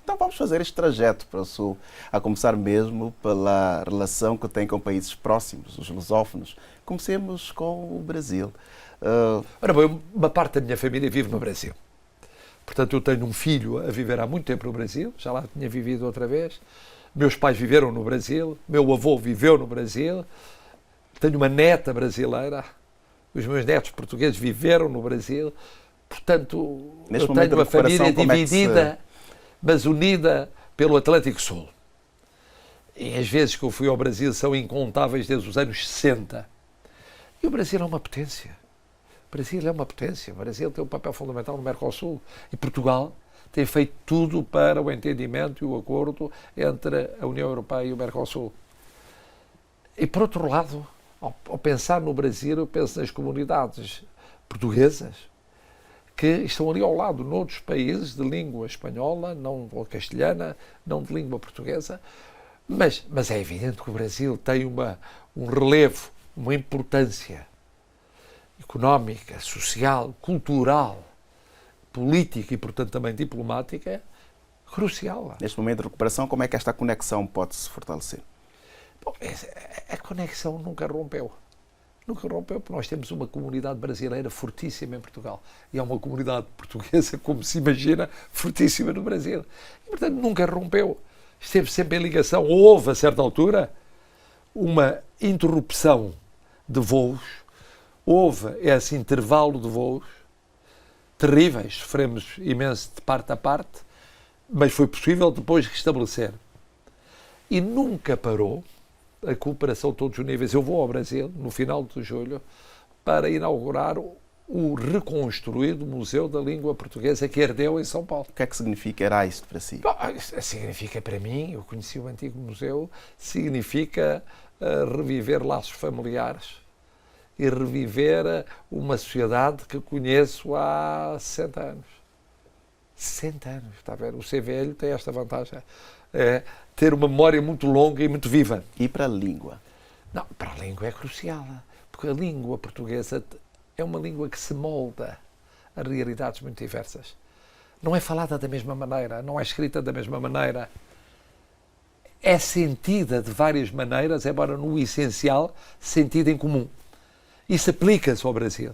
Então vamos fazer este trajeto para o Sul, a começar mesmo pela relação que tem com países próximos, os lusófonos. Comecemos com o Brasil. Ora bem, uma parte da minha família vive no Brasil. Portanto, eu tenho um filho a viver há muito tempo no Brasil, já lá tinha vivido outra vez. Meus pais viveram no Brasil, meu avô viveu no Brasil, tenho uma neta brasileira, os meus netos portugueses viveram no Brasil. Portanto, eu tenho uma família dividida, mas unida pelo Atlântico Sul. E as vezes que eu fui ao Brasil são incontáveis desde os anos 60. E o Brasil é uma potência. O Brasil é uma potência. O Brasil tem um papel fundamental no Mercosul. E Portugal tem feito tudo para o entendimento e o acordo entre a União Europeia e o Mercosul. E, por outro lado, ao pensar no Brasil, eu penso nas comunidades portuguesas que estão ali ao lado, noutros países de língua espanhola, não castelhana, não de língua portuguesa, mas é evidente que o Brasil tem um relevo, uma importância económica, social, cultural, política e, portanto, também diplomática, crucial. Neste momento de recuperação, como é que esta conexão pode se fortalecer? Bom, a conexão nunca rompeu. Nunca rompeu, porque nós temos uma comunidade brasileira fortíssima em Portugal. E há uma comunidade portuguesa, como se imagina, fortíssima no Brasil. E, portanto, nunca rompeu. Esteve sempre em ligação. Houve, a certa altura, uma interrupção de voos. Houve esse intervalo de voos terríveis. Sofremos imenso de parte a parte, mas foi possível depois restabelecer. E nunca parou a cooperação a todos os níveis. Eu vou ao Brasil, no final de julho, para inaugurar o reconstruído Museu da Língua Portuguesa que ardeu em São Paulo. O que é que significará isto para si? Bom, significa para mim, eu conheci o antigo museu, significa reviver laços familiares e reviver uma sociedade que conheço há 60 anos. 60 anos, está a ver? O ser velho tem esta vantagem. É ter uma memória muito longa e muito viva. E para a língua? Não, para a língua é crucial, porque a língua portuguesa é uma língua que se molda a realidades muito diversas. Não é falada da mesma maneira, não é escrita da mesma maneira. É sentida de várias maneiras, embora no essencial, sentida em comum. Isso aplica-se ao Brasil,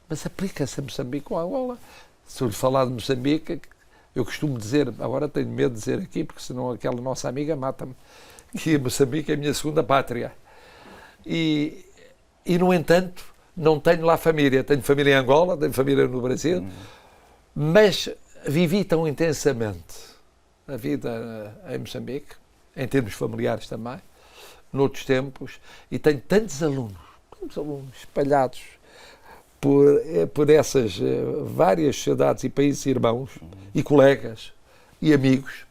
mas aplica-se a Moçambique ou a Angola. Se eu lhe falar de Moçambique, eu costumo dizer, agora tenho medo de dizer aqui, porque senão aquela nossa amiga mata-me, que Moçambique é a minha segunda pátria. E no entanto, não tenho lá família. Tenho família em Angola, tenho família no Brasil, mas vivi tão intensamente a vida em Moçambique, em termos familiares também, noutros tempos, e tenho tantos alunos espalhados por essas várias sociedades e países irmãos e colegas e amigos,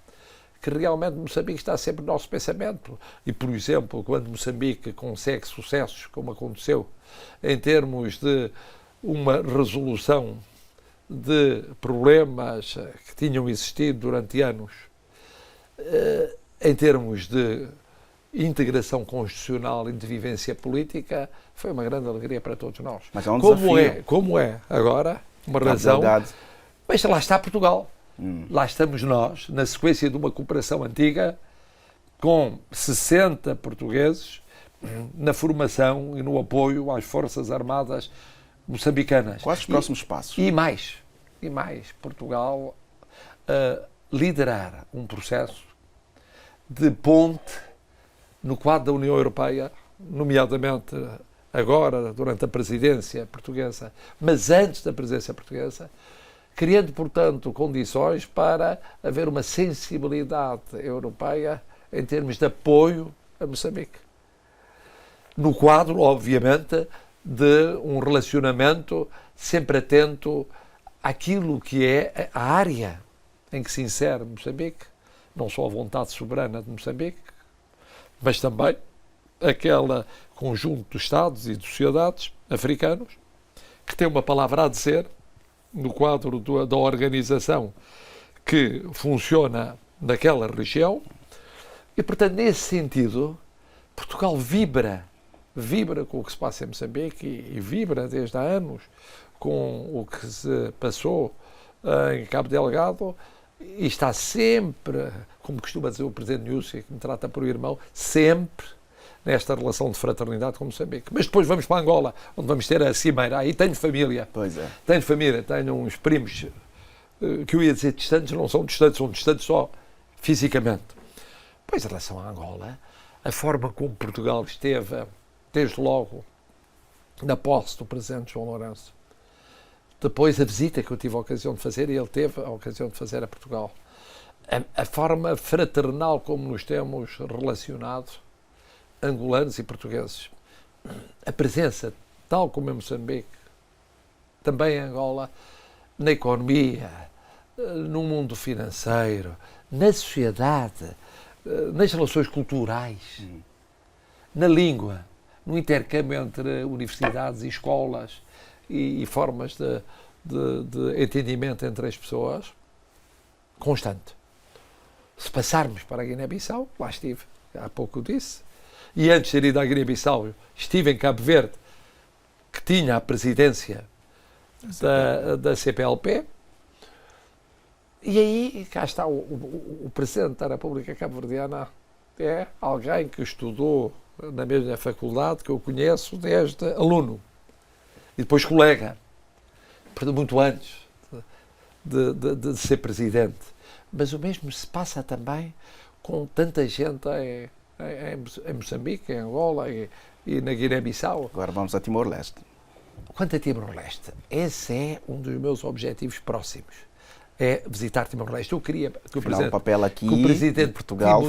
que realmente Moçambique está sempre no nosso pensamento. E, por exemplo, quando Moçambique consegue sucessos, como aconteceu, em termos de uma resolução de problemas que tinham existido durante anos, em termos de integração constitucional e de vivência política, foi uma grande alegria para todos nós. Mas é um desafio. Como é agora, uma razão... Mas lá está Portugal. Lá estamos nós, na sequência de uma cooperação antiga, com 60 portugueses na formação e no apoio às Forças Armadas moçambicanas. Quais os próximos passos? E mais, Portugal liderar um processo de ponte no quadro da União Europeia, nomeadamente agora, durante a presidência portuguesa, mas antes da presidência portuguesa, criando, portanto, condições para haver uma sensibilidade europeia em termos de apoio a Moçambique. No quadro, obviamente, de um relacionamento sempre atento àquilo que é a área em que se insere Moçambique, não só a vontade soberana de Moçambique, mas também aquele conjunto de Estados e de sociedades africanos que têm uma palavra a dizer no quadro da organização que funciona naquela região. E, portanto, nesse sentido, Portugal vibra com o que se passa em Moçambique e vibra desde há anos com o que se passou em Cabo Delgado, e está sempre, como costuma dizer o Presidente Nyusi, que me trata por irmão, sempre nesta relação de fraternidade com Moçambique. Mas depois vamos para Angola, onde vamos ter a cimeira. Aí tenho família. Pois é. Tenho família, tenho uns primos que eu ia dizer distantes, não são distantes só fisicamente. Pois, em relação à Angola, a forma como Portugal esteve, desde logo, na posse do Presidente João Lourenço, depois a visita que eu tive a ocasião de fazer, e ele teve a ocasião de fazer a Portugal, a forma fraternal como nos temos relacionado, angolanos e portugueses, a presença, tal como em Moçambique, também em Angola, na economia, no mundo financeiro, na sociedade, nas relações culturais, na língua, no intercâmbio entre universidades e escolas e formas de entendimento entre as pessoas, constante. Se passarmos para a Guiné-Bissau, lá estive, há pouco disse, e antes de ter ido à Guiné-Bissau, estive em Cabo Verde, que tinha a presidência da CPLP, e aí cá está o Presidente da República Cabo-Verdiana, é alguém que estudou na mesma faculdade, que eu conheço desde aluno, e depois colega, muito antes de ser Presidente. Mas o mesmo se passa também com tanta gente em Moçambique, em Angola e na Guiné-Bissau. Agora vamos a Timor-Leste. Quanto a Timor-Leste, esse é um dos meus objetivos próximos. É visitar Timor-Leste. Eu queria que o papel aqui que o Presidente de Portugal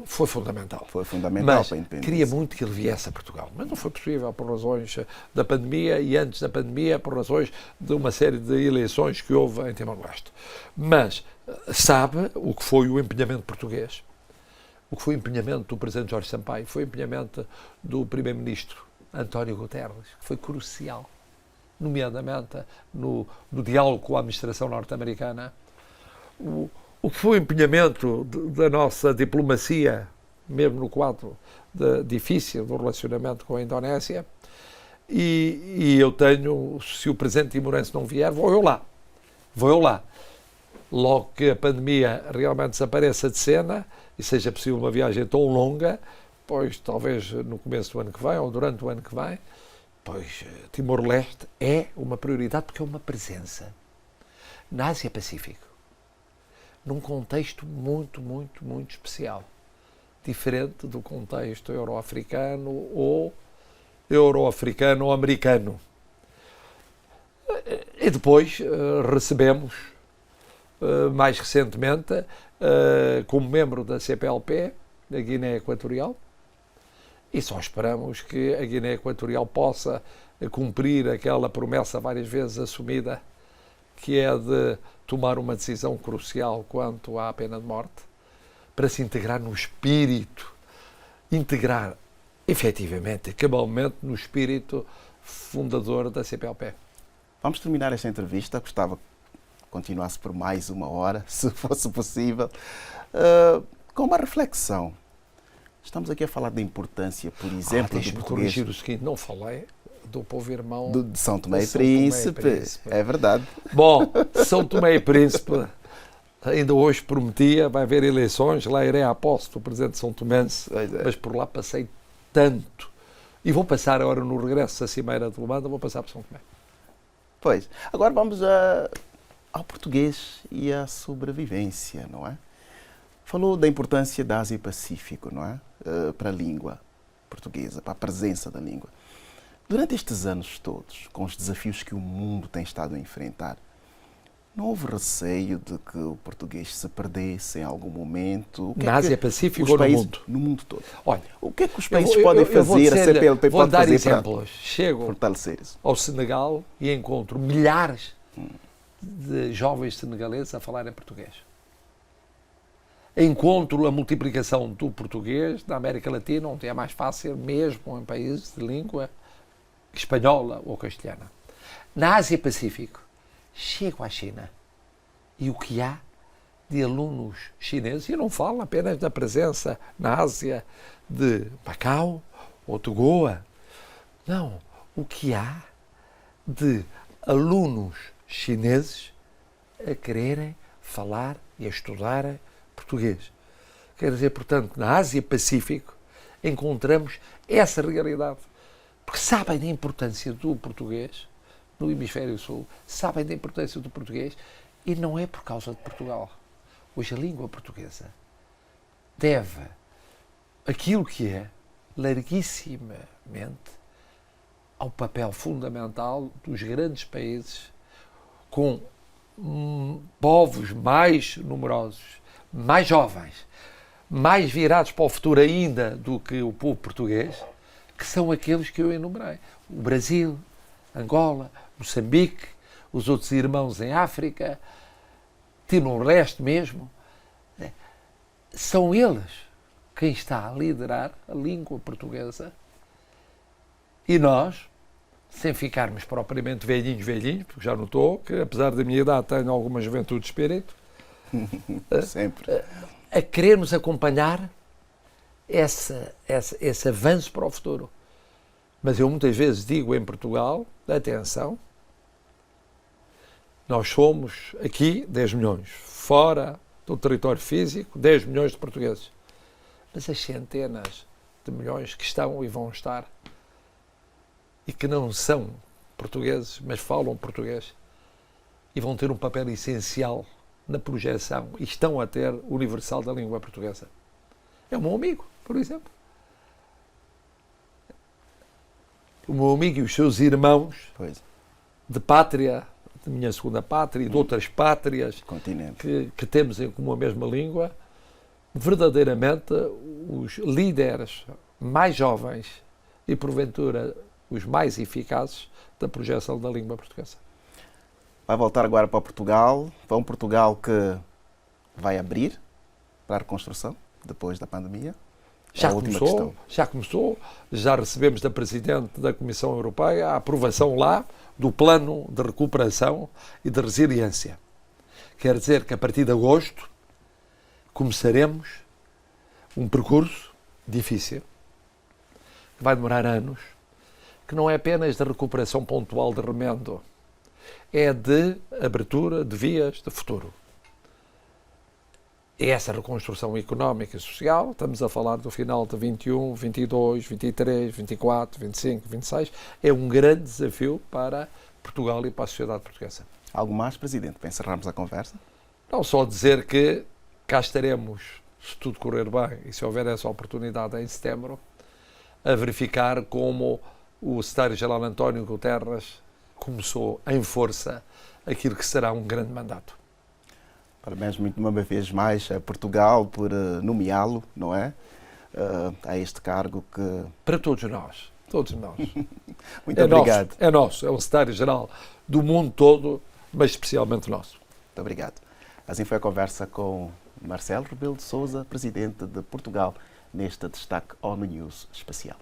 foi fundamental. Foi fundamental mas para a independência. Queria muito que ele viesse a Portugal, mas não foi possível por razões da pandemia e antes da pandemia por razões de uma série de eleições que houve em Timor-Leste. Mas sabe o que foi o empenhamento português, o que foi o empenhamento do Presidente Jorge Sampaio, foi o empenhamento do Primeiro-Ministro António Guterres, que foi crucial, nomeadamente no diálogo com a administração norte-americana, o que foi o empenhamento da nossa diplomacia, mesmo no quadro difícil do relacionamento com a Indonésia, e eu tenho, se o Presidente timorense não vier, vou eu lá. Logo que a pandemia realmente desapareça de cena e seja possível uma viagem tão longa, pois talvez no começo do ano que vem ou durante o ano que vem, pois Timor-Leste é uma prioridade porque é uma presença na Ásia-Pacífico, num contexto muito, muito, muito especial, diferente do contexto euro-africano ou americano. E depois recebemos, mais recentemente, como membro da CPLP, da Guiné Equatorial, e só esperamos que a Guiné Equatorial possa cumprir aquela promessa várias vezes assumida, que é de tomar uma decisão crucial quanto à pena de morte, para se integrar no espírito, efetivamente, cabalmente, no espírito fundador da CPLP. Vamos terminar esta entrevista. Gostava que continuasse por mais uma hora, se fosse possível, com uma reflexão. Estamos aqui a falar da importância, por exemplo, do português. Corrigir o seguinte, não falei do povo irmão de São Tomé e Príncipe. É verdade. Bom, São Tomé e Príncipe, ainda hoje prometia, vai haver eleições, lá irei à posse do Presidente de São Tomense, mas por lá passei tanto. E vou passar agora no regresso da Cimeira de Luanda, vou passar por São Tomé. Pois, agora vamos ao português e à sobrevivência, não é? Falou da importância da Ásia e Pacífico, não é? Para a língua portuguesa, para a presença da língua. Durante estes anos todos, com os desafios que o mundo tem estado a enfrentar, não houve receio de que o português se perdesse em algum momento? Na Ásia Pacífico ou no mundo? No mundo todo. Olha, o que é que os países podem fazer, a CPLP pode fazer exemplos. para Chego fortalecer isso? Ao Senegal e encontro milhares de jovens senegaleses a falarem português. Encontro a multiplicação do português na América Latina, onde é mais fácil, mesmo em países de língua espanhola ou castelhana. Na Ásia-Pacífico, chego à China e o que há de alunos chineses, e não falo apenas da presença na Ásia de Macau ou de Goa, não, o que há de alunos chineses a quererem falar e a estudar português. Quer dizer, portanto, na Ásia-Pacífico encontramos essa realidade. Porque sabem da importância do português no Hemisfério Sul, sabem da importância do português e não é por causa de Portugal. Hoje a língua portuguesa deve aquilo que é larguissimamente ao papel fundamental dos grandes países com povos mais numerosos, mais jovens, mais virados para o futuro ainda do que o povo português, que são aqueles que eu enumerei. O Brasil, Angola, Moçambique, os outros irmãos em África, Timor-Leste mesmo. São eles quem está a liderar a língua portuguesa e nós, sem ficarmos propriamente velhinhos, porque já notou que, apesar da minha idade, tenho alguma juventude de espírito, sempre a querermos acompanhar esse avanço para o futuro. Mas eu muitas vezes digo em Portugal, atenção, nós somos aqui 10 milhões, fora do território físico, 10 milhões de portugueses. Mas as centenas de milhões que estão e vão estar e que não são portugueses, mas falam português e vão ter um papel essencial na projeção e estão a ter universal da língua portuguesa. É o meu amigo, por exemplo. O meu amigo e os seus irmãos de pátria, de minha segunda pátria e de outras pátrias que temos em comum a mesma língua, verdadeiramente os líderes mais jovens e, porventura, os mais eficazes da projeção da língua portuguesa. Vai voltar agora para Portugal, para um Portugal que vai abrir para a reconstrução depois da pandemia? Já começou, já recebemos da Presidente da Comissão Europeia a aprovação lá do Plano de Recuperação e de Resiliência. Quer dizer que a partir de agosto começaremos um percurso difícil, que vai demorar anos, que não é apenas de recuperação pontual de remendo, é de abertura de vias de futuro. E essa reconstrução económica e social, estamos a falar do final de 21, 22, 23, 24, 25, 26, é um grande desafio para Portugal e para a sociedade portuguesa. Algo mais, Presidente, para encerrarmos a conversa? Não só dizer que cá estaremos, se tudo correr bem e se houver essa oportunidade em setembro, a verificar como o secretário-geral António Guterres começou em força aquilo que será um grande mandato. Parabéns muito uma vez mais a Portugal por nomeá-lo, não é? A este cargo que... Para todos nós. Muito obrigado. É nosso, é um secretário-geral do mundo todo, mas especialmente nosso. Muito obrigado. Assim foi a conversa com Marcelo Rebelo de Sousa, Presidente de Portugal, neste Destaque ONU News especial.